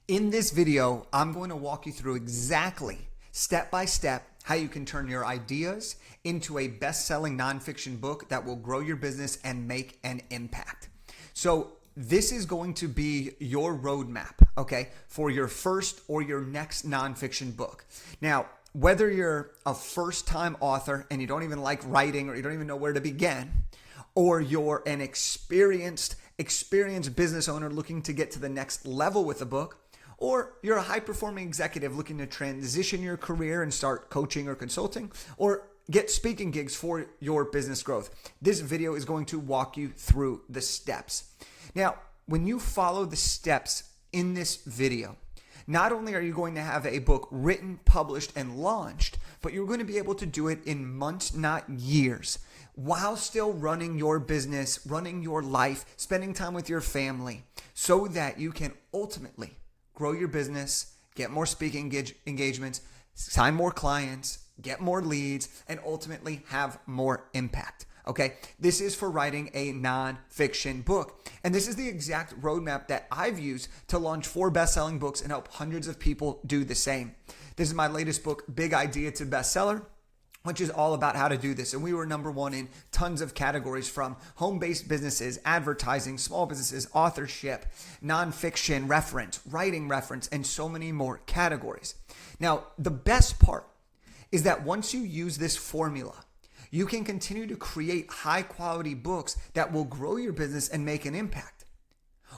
In this video, I'm going to walk you through exactly, step by step, how you can turn your ideas into a best-selling nonfiction book that will grow your business and make an impact. So this is going to be your roadmap, okay, for your first or your next nonfiction book. Now, whether you're a first-time author and you don't even like writing or you don't even know where to begin, or you're an experienced business owner looking to get to the next level with a book, or you're a high-performing executive looking to transition your career and start coaching or consulting, or get speaking gigs for your business growth. This video is going to walk you through the steps. Now, when you follow the steps in this video, not only are you going to have a book written, published, and launched, but you're going to be able to do it in months, not years, while still running your business, running your life, spending time with your family, so that you can ultimately grow your business, get more speaking engagements, sign more clients, get more leads, and ultimately have more impact. Okay, this is for writing a nonfiction book. And this is the exact roadmap that I've used to launch 4 best-selling books and help hundreds of people do the same. This is my latest book, Big Idea to Bestseller, which is all about how to do this. And we were #1 in tons of categories, from home-based businesses, advertising, small businesses, authorship, nonfiction reference, writing reference, and so many more categories. Now, the best part is that once you use this formula, you can continue to create high-quality books that will grow your business and make an impact.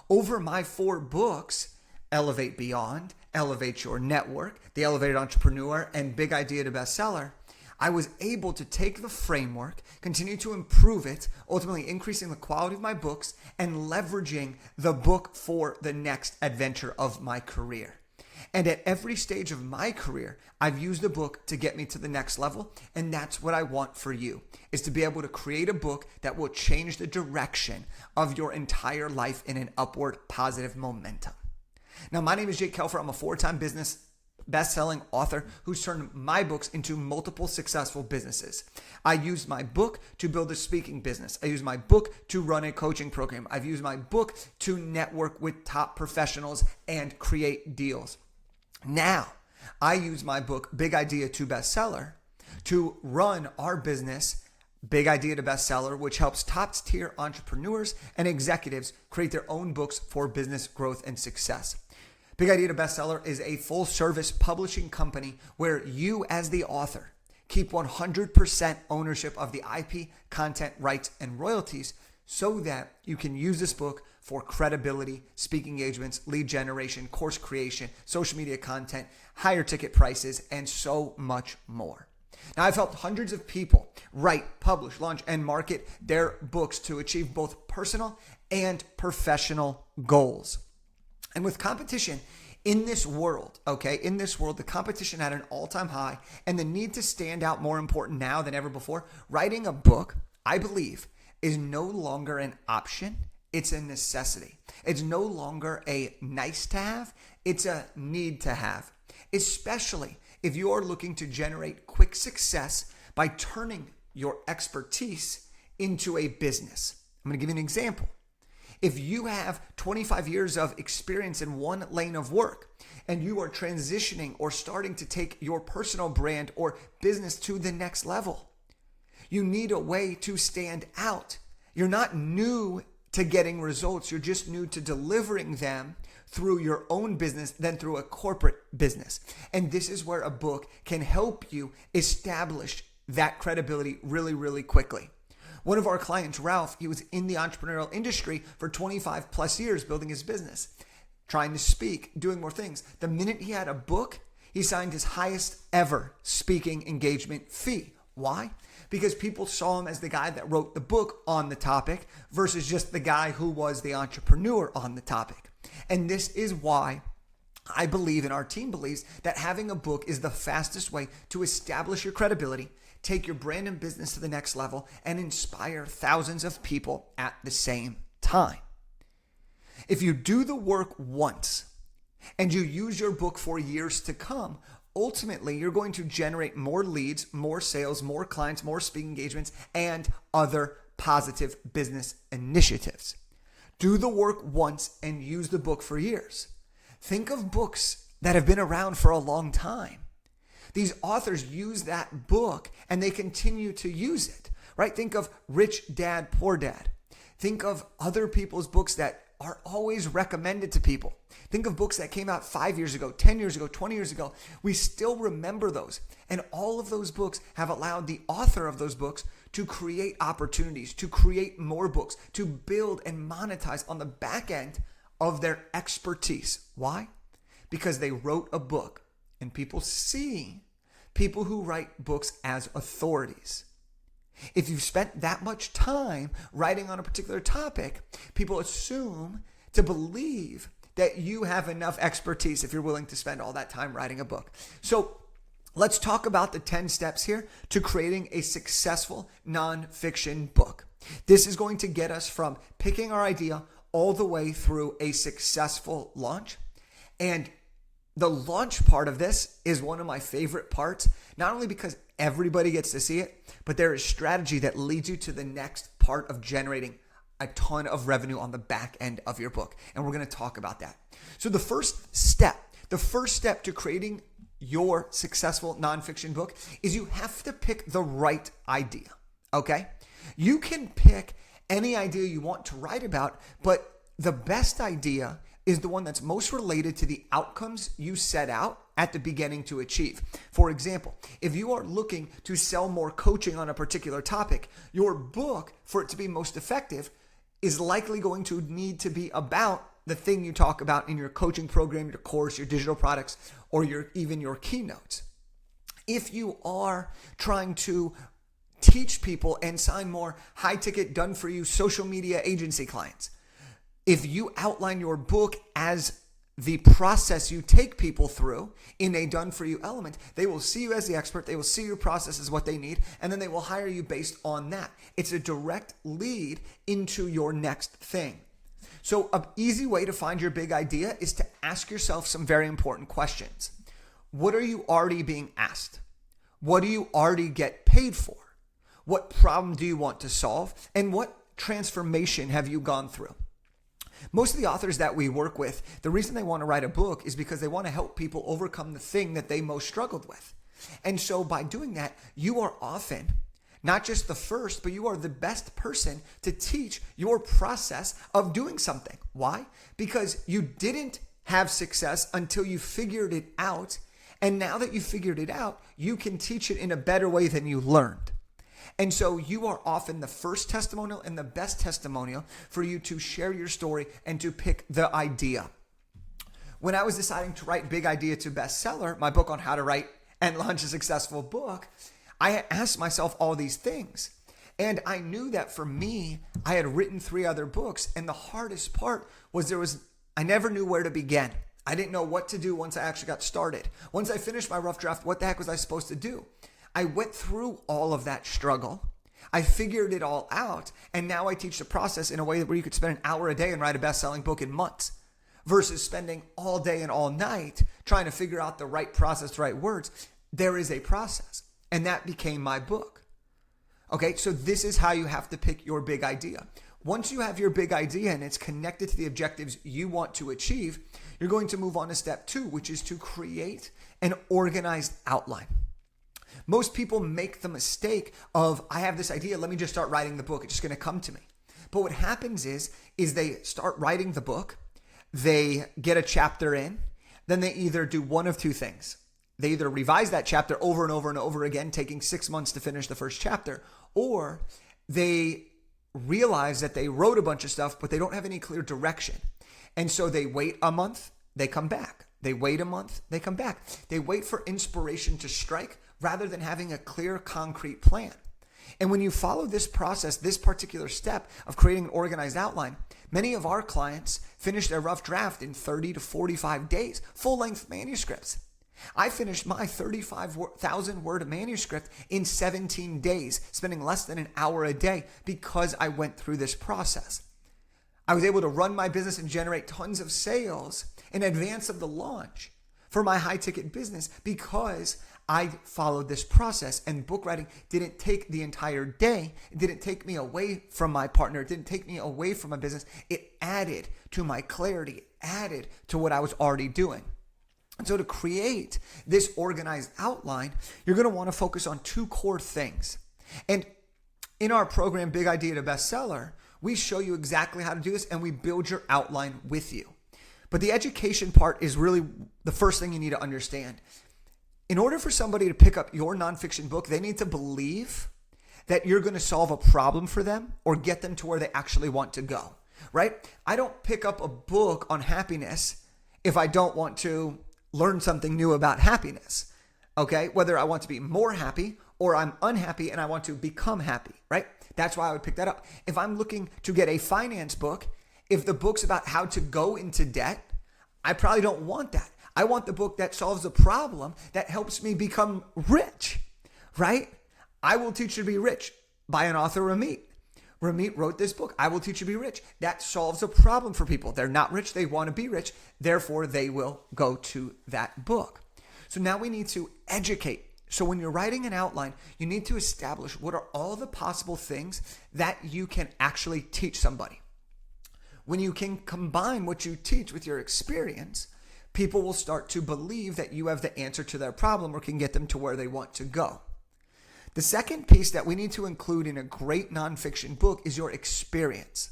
Over my 4 books, Elevate Beyond, Elevate Your Network, The Elevated Entrepreneur, and Big Idea to Bestseller, I was able to take the framework, continue to improve it, ultimately increasing the quality of my books and leveraging the book for the next adventure of my career. And at every stage of my career, I've used the book to get me to the next level. And that's what I want for you, is to be able to create a book that will change the direction of your entire life in an upward positive momentum. Now, my name is Jake Kelfer. I'm a 4-time business best-selling author who's turned my books into multiple successful businesses. I used my book to build a speaking business. I used my book to run a coaching program. I've used my book to network with top professionals and create deals. Now, I use my book, Big Idea to Bestseller, to run our business, Big Idea to Bestseller, which helps top-tier entrepreneurs and executives create their own books for business growth and success. Big Idea to Bestseller is a full-service publishing company where you, as the author, keep 100% ownership of the IP, content, rights, and royalties, so that you can use this book for credibility, speaking engagements, lead generation, course creation, social media content, higher ticket prices, and so much more. Now, I've helped hundreds of people write, publish, launch, and market their books to achieve both personal and professional goals. And with competition in this world, the competition at an all-time high and the need to stand out more important now than ever before, writing a book, I believe, is no longer an option. It's a necessity. It's no longer a nice to have. It's a need to have, especially if you are looking to generate quick success by turning your expertise into a business. I'm going to give you an example. If you have 25 years of experience in one lane of work and you are transitioning or starting to take your personal brand or business to the next level, you need a way to stand out. You're not new to getting results. You're just new to delivering them through your own business than through a corporate business. And this is where a book can help you establish that credibility really, really quickly. One of our clients, Ralph, he was in the entrepreneurial industry for 25 plus years, building his business, trying to speak, doing more things. The minute he had a book, he signed his highest ever speaking engagement fee. Why? Because people saw him as the guy that wrote the book on the topic versus just the guy who was the entrepreneur on the topic. And this is why I believe, and our team believes, that having a book is the fastest way to establish your credibility, take your brand and business to the next level, and inspire thousands of people at the same time. If you do the work once and you use your book for years to come, ultimately you're going to generate more leads, more sales, more clients, more speaking engagements, and other positive business initiatives. Do the work once and use the book for years. Think of books that have been around for a long time. These authors use that book and they continue to use it, right? Think of Rich Dad, Poor Dad. Think of other people's books that are always recommended to people. Think of books that came out 5 years ago, 10 years ago, 20 years ago. We still remember those. And all of those books have allowed the author of those books to create opportunities, to create more books, to build and monetize on the back end of their expertise. Why? Because they wrote a book and people see people who write books as authorities. If you've spent that much time writing on a particular topic, people assume to believe that you have enough expertise if you're willing to spend all that time writing a book. So let's talk about the 10 steps here to creating a successful nonfiction book. This is going to get us from picking our idea all the way through a successful launch. And the launch part of this is one of my favorite parts, not only because everybody gets to see it, but there is strategy that leads you to the next part of generating a ton of revenue on the back end of your book. And we're going to talk about that. So the first step to creating your successful nonfiction book is you have to pick the right idea. Okay? You can pick any idea you want to write about, but the best idea is the one that's most related to the outcomes you set out at the beginning to achieve. For example, if you are looking to sell more coaching on a particular topic, your book, for it to be most effective, is likely going to need to be about the thing you talk about in your coaching program, your course, your digital products, or even your keynotes. If you are trying to teach people and sign more high-ticket, done-for-you social media agency clients, if you outline your book as the process you take people through in a done-for-you element, they will see you as the expert, they will see your process as what they need, and then they will hire you based on that. It's a direct lead into your next thing. So an easy way to find your big idea is to ask yourself some very important questions. What are you already being asked? What do you already get paid for? What problem do you want to solve? And what transformation have you gone through? Most of the authors that we work with, the reason they want to write a book is because they want to help people overcome the thing that they most struggled with. And so by doing that, you are often not just the first, but you are the best person to teach your process of doing something. Why? Because you didn't have success until you figured it out. And now that you figured it out, you can teach it in a better way than you learned. And so you are often the first testimonial and the best testimonial for you to share your story and to pick the idea. When I was deciding to write Big Idea to Bestseller, my book on how to write and launch a successful book, I asked myself all these things. And I knew that for me, I had written 3 other books. And the hardest part was I never knew where to begin. I didn't know what to do once I actually got started. Once I finished my rough draft, what the heck was I supposed to do? I went through all of that struggle. I figured it all out. And now I teach the process in a way where you could spend an hour a day and write a best-selling book in months versus spending all day and all night trying to figure out the right process, the right words. There is a process. And that became my book. Okay, so this is how you have to pick your big idea. Once you have your big idea and it's connected to the objectives you want to achieve, you're going to move on to step 2, which is to create an organized outline. Most people make the mistake of, I have this idea, let me just start writing the book. It's just going to come to me. But what happens is they start writing the book, they get a chapter in, then they either do one of 2 things. They either revise that chapter over and over and over again, taking 6 months to finish the first chapter, or they realize that they wrote a bunch of stuff, but they don't have any clear direction. And so they wait a month, they come back. They wait a month, they come back. They wait for inspiration to strike rather than having a clear, concrete plan. And when you follow this process, this particular step of creating an organized outline, many of our clients finish their rough draft in 30 to 45 days, full-length manuscripts. I finished my 35,000 word manuscript in 17 days, spending less than an hour a day because I went through this process. I was able to run my business and generate tons of sales in advance of the launch for my high ticket business because I followed this process, and book writing didn't take the entire day. It didn't take me away from my partner. It didn't take me away from my business. It added to my clarity. It added to what I was already doing. And so to create this organized outline, you're going to want to focus on two core things. And in our program, Big Idea to Bestseller, we show you exactly how to do this and we build your outline with you. But the education part is really the first thing you need to understand. In order for somebody to pick up your nonfiction book, they need to believe that you're going to solve a problem for them or get them to where they actually want to go, right? I don't pick up a book on happiness if I don't want to learn something new about happiness, okay? Whether I want to be more happy or I'm unhappy and I want to become happy, right? That's why I would pick that up. If I'm looking to get a finance book, if the book's about how to go into debt, I probably don't want that. I want the book that solves a problem that helps me become rich, right? I Will Teach You to Be Rich by an author, Ramit. Ramit wrote this book, I Will Teach You to Be Rich. That solves a problem for people. They're not rich, they want to be rich. Therefore, they will go to that book. So now we need to educate. So when you're writing an outline, you need to establish what are all the possible things that you can actually teach somebody. When you can combine what you teach with your experience, people will start to believe that you have the answer to their problem or can get them to where they want to go. The second piece that we need to include in a great nonfiction book is your experience.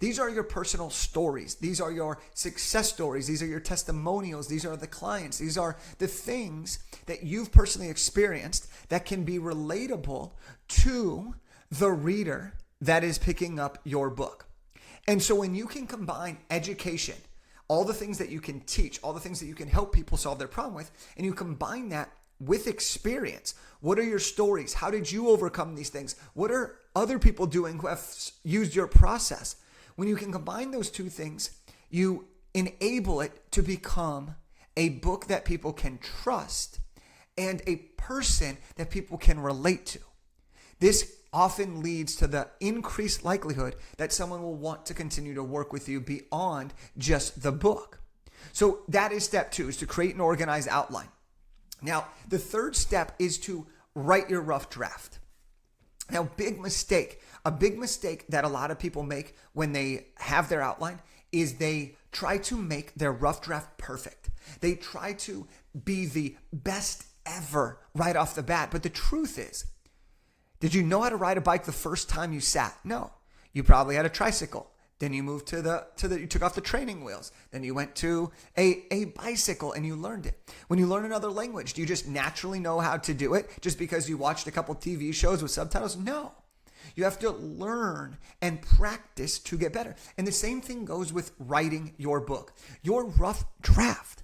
These are your personal stories. These are your success stories. These are your testimonials. These are the clients. These are the things that you've personally experienced that can be relatable to the reader that is picking up your book. And so when you can combine education, all the things that you can teach, all the things that you can help people solve their problem with, and you combine that with experience. What are your stories? How did you overcome these things? What are other people doing who have used your process? When you can combine those two things, you enable it to become a book that people can trust and a person that people can relate to. This often leads to the increased likelihood that someone will want to continue to work with you beyond just the book. So that is step 2, is to create an organized outline. Now, the third step is to write your rough draft. Now, a big mistake that a lot of people make when they have their outline is they try to make their rough draft perfect. They try to be the best ever right off the bat. But the truth is, did you know how to ride a bike the first time you sat? No. You probably had a tricycle. Then you moved you took off the training wheels. Then you went to a bicycle and you learned it. When you learn another language, do you just naturally know how to do it just because you watched a couple TV shows with subtitles? No. You have to learn and practice to get better. And the same thing goes with writing your book. Your rough draft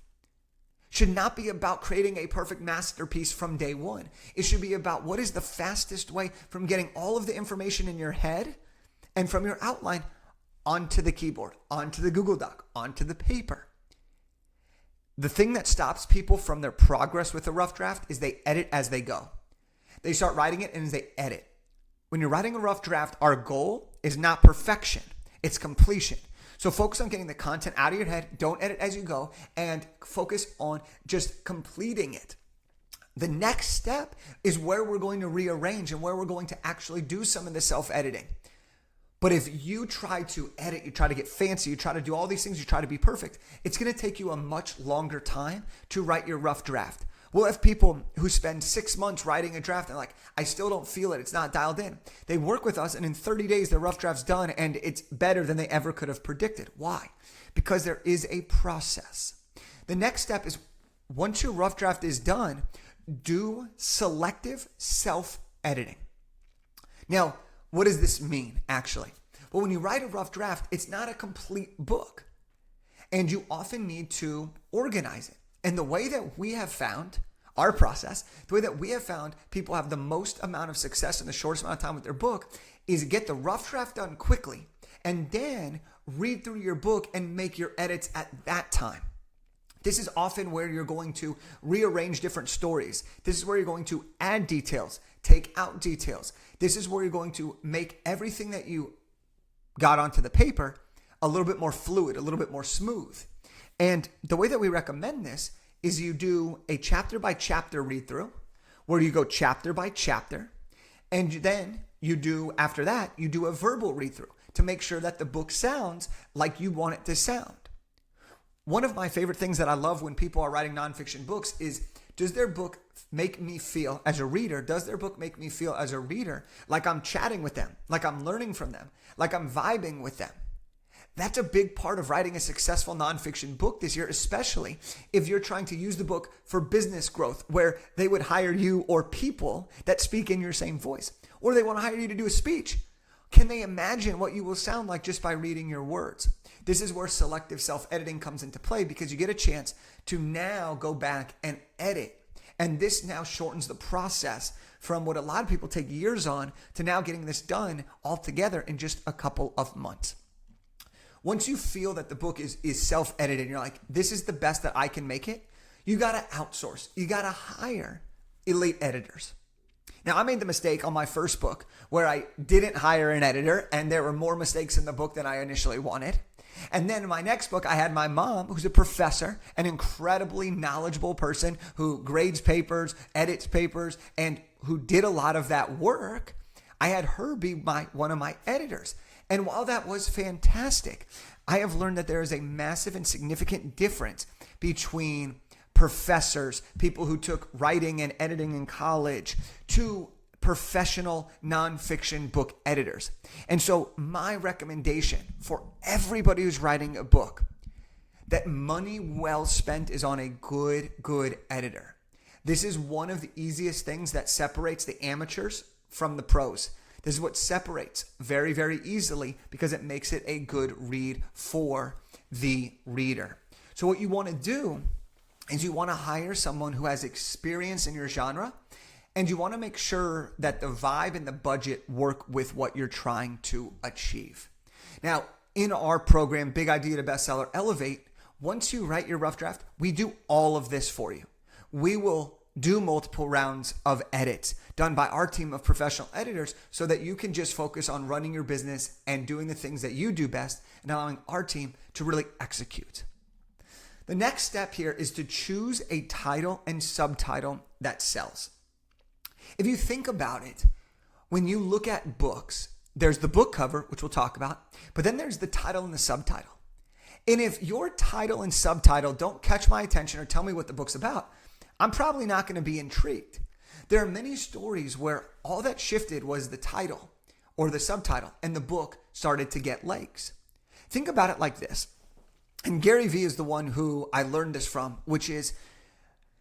should not be about creating a perfect masterpiece from day one. It should be about what is the fastest way from getting all of the information in your head and from your outline onto the keyboard, onto the Google Doc, onto the paper. The thing that stops people from their progress with a rough draft is they edit as they go. They start writing it and they edit. When you're writing a rough draft, our goal is not perfection, it's completion. So focus on getting the content out of your head, don't edit as you go, and focus on just completing it. The next step is where we're going to rearrange and where we're going to actually do some of the self-editing. But if you try to edit, you try to get fancy, you try to do all these things, you try to be perfect, it's going to take you a much longer time to write your rough draft. We'll have people who spend 6 months writing a draft and I still don't feel it. It's not dialed in. They work with us and in 30 days, their rough draft's done and it's better than they ever could have predicted. Why? Because there is a process. The next step is once your rough draft is done, do selective self-editing. Now, what does this mean, actually? Well, when you write a rough draft, it's not a complete book. And you often need to organize it. And the way that we have found our process, the way that we have found people have the most amount of success in the shortest amount of time with their book is get the rough draft done quickly and then read through your book and make your edits at that time. This is often where you're going to rearrange different stories. This is where you're going to add details, take out details. This is where you're going to make everything that you got onto the paper a little bit more fluid, a little bit more smooth. And the way that we recommend this is you do a chapter by chapter read through where you go chapter by chapter. And then after that, you do a verbal read through to make sure that the book sounds like you want it to sound. One of my favorite things that I love when people are writing nonfiction books is, does their book make me feel as a reader, like I'm chatting with them, like I'm learning from them, like I'm vibing with them? That's a big part of writing a successful nonfiction book this year, especially if you're trying to use the book for business growth, where they would hire you or people that speak in your same voice, or they want to hire you to do a speech. Can they imagine what you will sound like just by reading your words? This is where selective self-editing comes into play, because you get a chance to now go back and edit. And this now shortens the process from what a lot of people take years on to now getting this done all together in just a couple of months. Once you feel that the book is self-edited and you're like, this is the best that I can make it, you got to outsource. You got to hire elite editors. Now, I made the mistake on my first book where I didn't hire an editor, and there were more mistakes in the book than I initially wanted. And then in my next book, I had my mom, who's a professor, an incredibly knowledgeable person who grades papers, edits papers, and who did a lot of that work. I had her be one of my editors. And while that was fantastic, I have learned that there is a massive and significant difference between professors, people who took writing and editing in college, to professional nonfiction book editors. And so my recommendation for everybody who's writing a book, that money well spent is on a good editor. This is one of the easiest things that separates the amateurs from the pros. This is what separates very, very easily, because it makes it a good read for the reader. So what you want to do is you want to hire someone who has experience in your genre, and you want to make sure that the vibe and the budget work with what you're trying to achieve. Now, in our program, Big Idea to Bestseller Elevate, once you write your rough draft, we do all of this for you. We will do multiple rounds of edits done by our team of professional editors, so that you can just focus on running your business and doing the things that you do best, and allowing our team to really execute. The next step here is to choose a title and subtitle that sells. If you think about it, when you look at books, there's the book cover, which we'll talk about, but then there's the title and the subtitle. And if your title and subtitle don't catch my attention or tell me what the book's about, I'm probably not going to be intrigued. There are many stories where all that shifted was the title or the subtitle, and the book started to get legs. Think about it like this. And Gary Vee is the one who I learned this from, which is,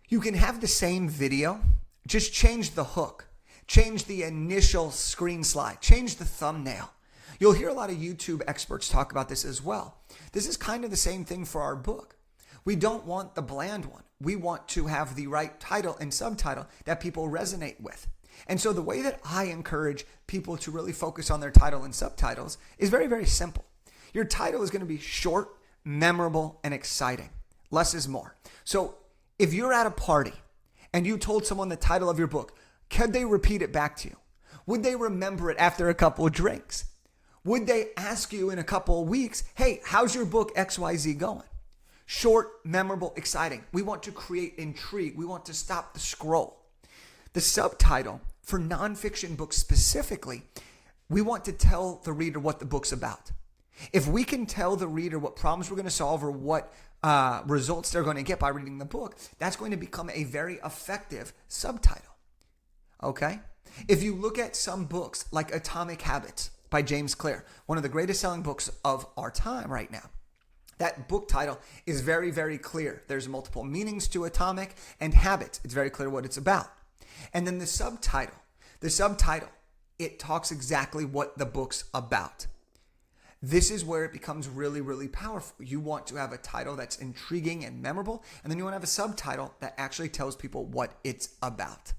you can have the same video, just change the hook, change the initial screen slide, change the thumbnail. You'll hear a lot of YouTube experts talk about this as well. This is kind of the same thing for our book. We don't want the bland one. We want to have the right title and subtitle that people resonate with. And so the way that I encourage people to really focus on their title and subtitles is very, very simple. Your title is going to be short, memorable, and exciting. Less is more. So if you're at a party and you told someone the title of your book, could they repeat it back to you? Would they remember it after a couple of drinks? Would they ask you in a couple of weeks, hey, how's your book XYZ going? Short, memorable, exciting. We want to create intrigue. We want to stop the scroll. The subtitle for nonfiction books specifically, we want to tell the reader what the book's about. If we can tell the reader what problems we're going to solve or what results they're going to get by reading the book, that's going to become a very effective subtitle. Okay? If you look at some books like Atomic Habits by James Clear, one of the greatest selling books of our time right now, that book title is very, very clear. There's multiple meanings to atomic and habits. It's very clear what it's about. And then the subtitle, it talks exactly what the book's about. This is where it becomes really, really powerful. You want to have a title that's intriguing and memorable, and then you want to have a subtitle that actually tells people what it's about.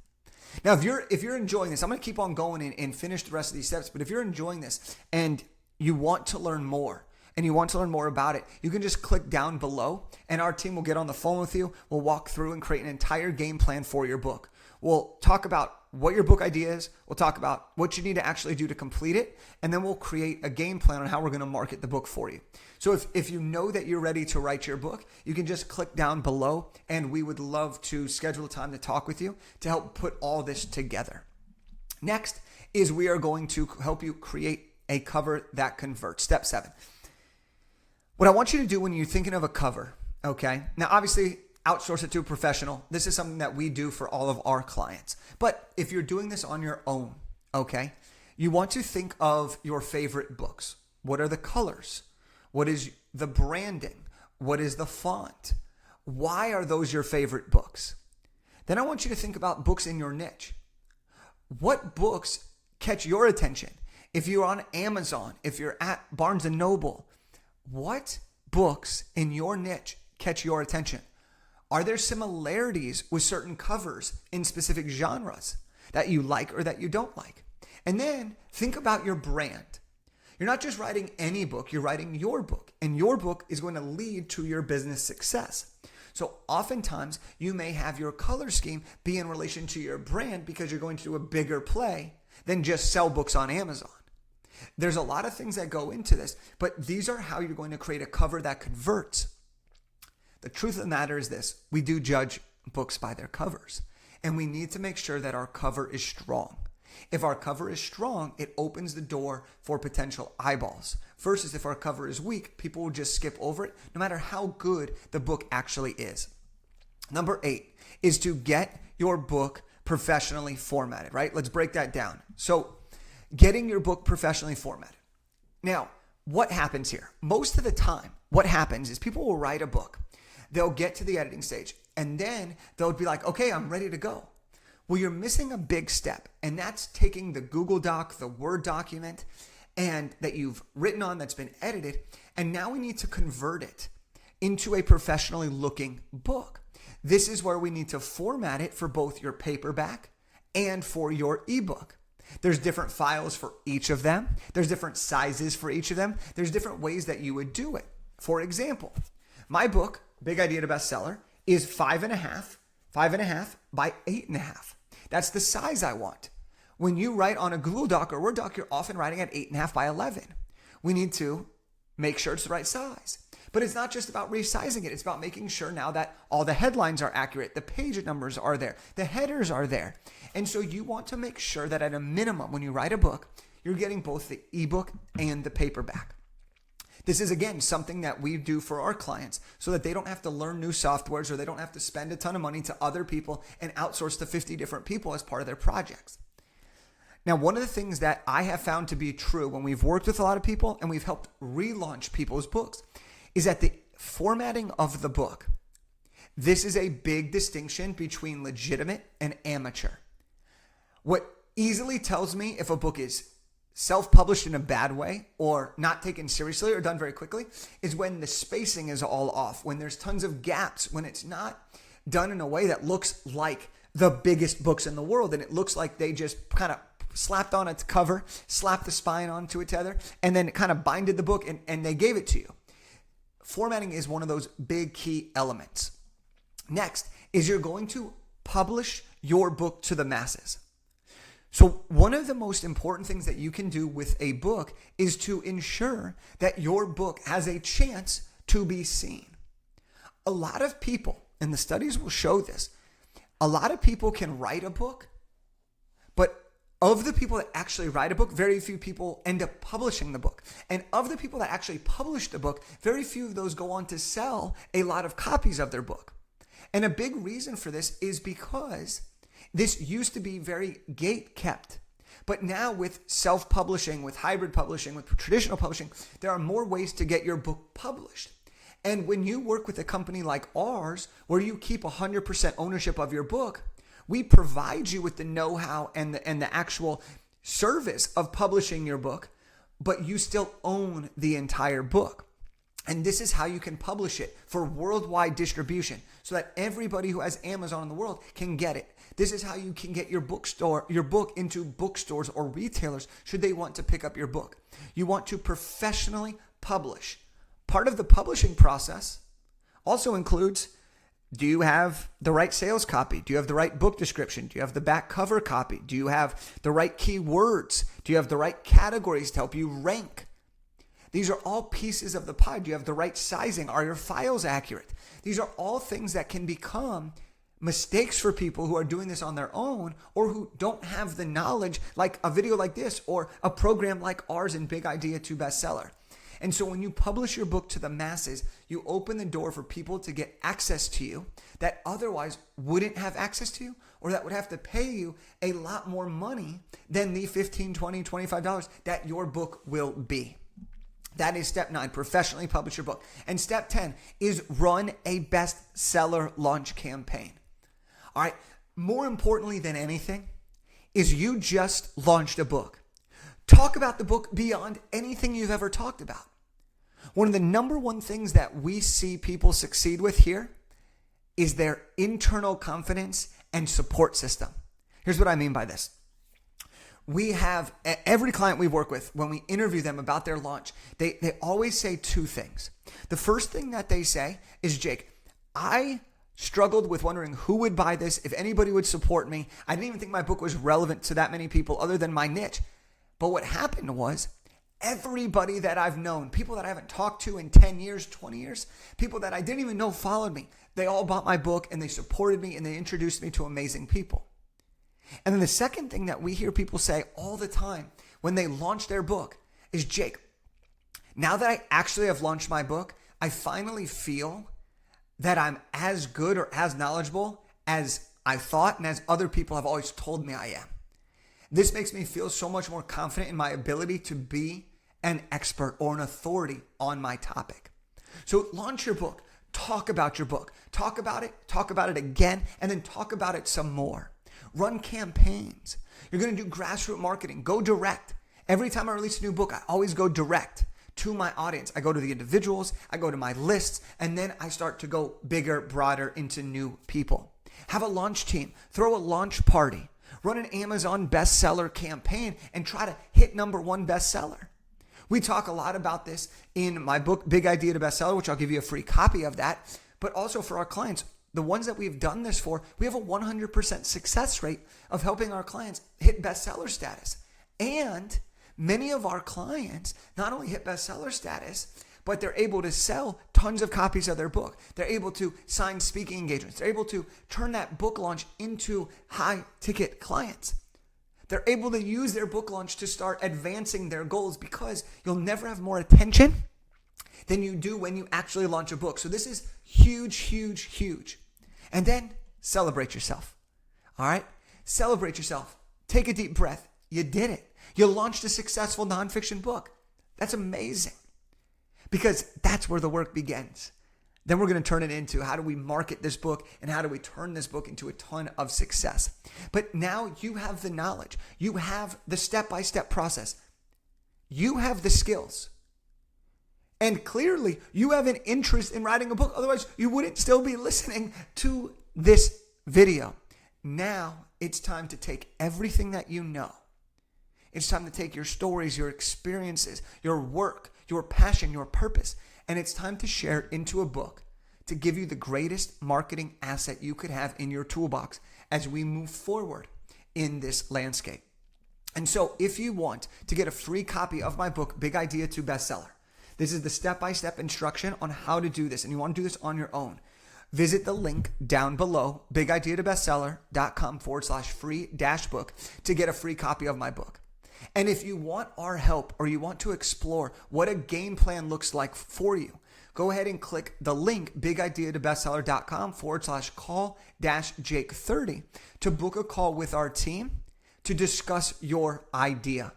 Now, if you're enjoying this, I'm going to keep on going and finish the rest of these steps, but if you're enjoying this and you want to learn more, and you want to learn more about it, you can just click down below, and our team will get on the phone with you. We'll walk through and create an entire game plan for your book. We'll talk about what your book idea is. We'll talk about what you need to actually do to complete it, and then we'll create a game plan on how we're going to market the book for you. So if you know that you're ready to write your book, you can just click down below, and we would love to schedule a time to talk with you to help put all this together. Next is we are going to help you create a cover that converts. Step 7. What I want you to do when you're thinking of a cover, Okay. Now, obviously, outsource it to a professional. This is something that we do for all of our clients. But if you're doing this on your own, okay, you want to think of your favorite books. What are the colors? What is the branding? What is the font? Why are those your favorite books? Then I want you to think about books in your niche. What books catch your attention? If you're on Amazon, if you're at Barnes & Noble, what books in your niche catch your attention? Are there similarities with certain covers in specific genres that you like or that you don't like? And then think about your brand. You're not just writing any book, you're writing your book, and your book is going to lead to your business success. So oftentimes you may have your color scheme be in relation to your brand because you're going to do a bigger play than just sell books on Amazon. There's a lot of things that go into this, but these are how you're going to create a cover that converts. The truth of the matter is this: we do judge books by their covers, and we need to make sure that our cover is strong. If our cover is strong, it opens the door for potential eyeballs. Versus if our cover is weak, people will just skip over it, no matter how good the book actually is. Number 8 is to get your book professionally formatted, right? Let's break that down. So, getting your book professionally formatted. Now, what happens here? Most of the time, what happens is people will write a book. They'll get to the editing stage, and then they'll be like, okay, I'm ready to go. Well, you're missing a big step, and that's taking the Google Doc, the Word document, and that you've written on, that's been edited, and now we need to convert it into a professionally looking book. This is where we need to format it for both your paperback and for your ebook. There's different files for each of them. There's different sizes for each of them. There's different ways that you would do it. For example, my book, Big Idea to Bestseller, is 5.5 by 8.5. That's the size I want. When you write on a Google Doc or Word doc, you're often writing at 8.5 by 11. We need to make sure it's the right size. But it's not just about resizing it. It's about making sure now that all the headlines are accurate, the page numbers are there, the headers are there. And so you want to make sure that at a minimum, when you write a book, you're getting both the ebook and the paperback. This is, again, something that we do for our clients so that they don't have to learn new softwares or they don't have to spend a ton of money to other people and outsource to 50 different people as part of their projects. Now, one of the things that I have found to be true when we've worked with a lot of people and we've helped relaunch people's books is that the formatting of the book, this is a big distinction between legitimate and amateur. What easily tells me if a book is self-published in a bad way or not taken seriously or done very quickly is when the spacing is all off, when there's tons of gaps, when it's not done in a way that looks like the biggest books in the world and it looks like they just kind of slapped on its cover, slapped the spine onto a tether, and then kind of binded the book and they gave it to you. Formatting is one of those big key elements. Next is you're going to publish your book to the masses. So one of the most important things that you can do with a book is to ensure that your book has a chance to be seen. A lot of people, and the studies will show this, a lot of people can write a book, but of the people that actually write a book, very few people end up publishing the book. And of the people that actually publish the book, very few of those go on to sell a lot of copies of their book. And a big reason for this is because this used to be very gate kept. But now with self-publishing, with hybrid publishing, with traditional publishing, there are more ways to get your book published. And when you work with a company like ours, where you keep 100% ownership of your book, we provide you with the know-how and the actual service of publishing your book, but you still own the entire book. And this is how you can publish it for worldwide distribution so that everybody who has Amazon in the world can get it. This is how you can get your book into bookstores or retailers should they want to pick up your book. You want to professionally publish. Part of the publishing process also includes, do you have the right sales copy? Do you have the right book description? Do you have the back cover copy? Do you have the right keywords? Do you have the right categories to help you rank? These are all pieces of the pie. Do you have the right sizing? Are your files accurate? These are all things that can become mistakes for people who are doing this on their own or who don't have the knowledge like a video like this or a program like ours in Big Idea to Bestseller. And so when you publish your book to the masses, you open the door for people to get access to you that otherwise wouldn't have access to you, or that would have to pay you a lot more money than the $15, $20, $25 that your book will be. That is step 9, professionally publish your book. And step 10 is run a bestseller launch campaign. All right, more importantly than anything is you just launched a book. Talk about the book beyond anything you've ever talked about. One of the number one things that we see people succeed with here is their internal confidence and support system. Here's what I mean by this. We have every client we work with, when we interview them about their launch, they always say 2 things. The first thing that they say is, Jake, I struggled with wondering who would buy this, if anybody would support me. I didn't even think my book was relevant to that many people other than my niche. But what happened was everybody that I've known, people that I haven't talked to in 10 years, 20 years, people that I didn't even know followed me, they all bought my book and they supported me and they introduced me to amazing people. And then the second thing that we hear people say all the time when they launch their book is, Jake, now that I actually have launched my book, I finally feel that I'm as good or as knowledgeable as I thought and as other people have always told me I am. This makes me feel so much more confident in my ability to be an expert or an authority on my topic. So launch your book. Talk about your book. Talk about it again, and then talk about it some more. Run campaigns. You're going to do grassroots marketing. Go direct. Every time I release a new book, I always go direct to my audience. I go to the individuals, I go to my lists, and then I start to go bigger, broader into new people. Have a launch team. Throw a launch party. Run an Amazon bestseller campaign and try to hit #1 bestseller. We talk a lot about this in my book, Big Idea to Bestseller, which I'll give you a free copy of that. But also for our clients, the ones that we've done this for, we have a 100% success rate of helping our clients hit bestseller status. And many of our clients not only hit bestseller status, but they're able to sell tons of copies of their book. They're able to sign speaking engagements. They're able to turn that book launch into high ticket clients. They're able to use their book launch to start advancing their goals, because you'll never have more attention than you do when you actually launch a book. So this is huge, huge, huge. And then celebrate yourself. All right? Celebrate yourself. Take a deep breath. You did it. You launched a successful nonfiction book. That's amazing. Because that's where the work begins. Then we're going to turn it into, how do we market this book and how do we turn this book into a ton of success? But now you have the knowledge. You have the step-by-step process. You have the skills. And clearly you have an interest in writing a book. Otherwise, you wouldn't still be listening to this video. Now it's time to take everything that you know. It's time to take your stories, your experiences, your work, your passion, your purpose, and it's time to share it into a book to give you the greatest marketing asset you could have in your toolbox as we move forward in this landscape. And so if you want to get a free copy of my book, Big Idea to Bestseller, this is the step-by-step instruction on how to do this, and you want to do this on your own. Visit the link down below, bigideatobestseller.com/free-book to get a free copy of my book. And if you want our help or you want to explore what a game plan looks like for you, go ahead and click the link, bigideatobestseller.com/call-jake30 to book a call with our team to discuss your idea.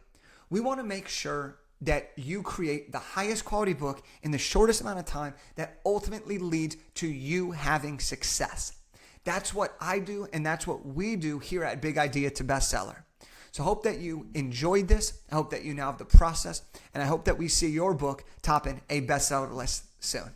We want to make sure that you create the highest quality book in the shortest amount of time that ultimately leads to you having success. That's what I do, and that's what we do here at Big Idea to Bestseller. So I hope that you enjoyed this. I hope that you now have the process, and I hope that we see your book topping a bestseller list soon.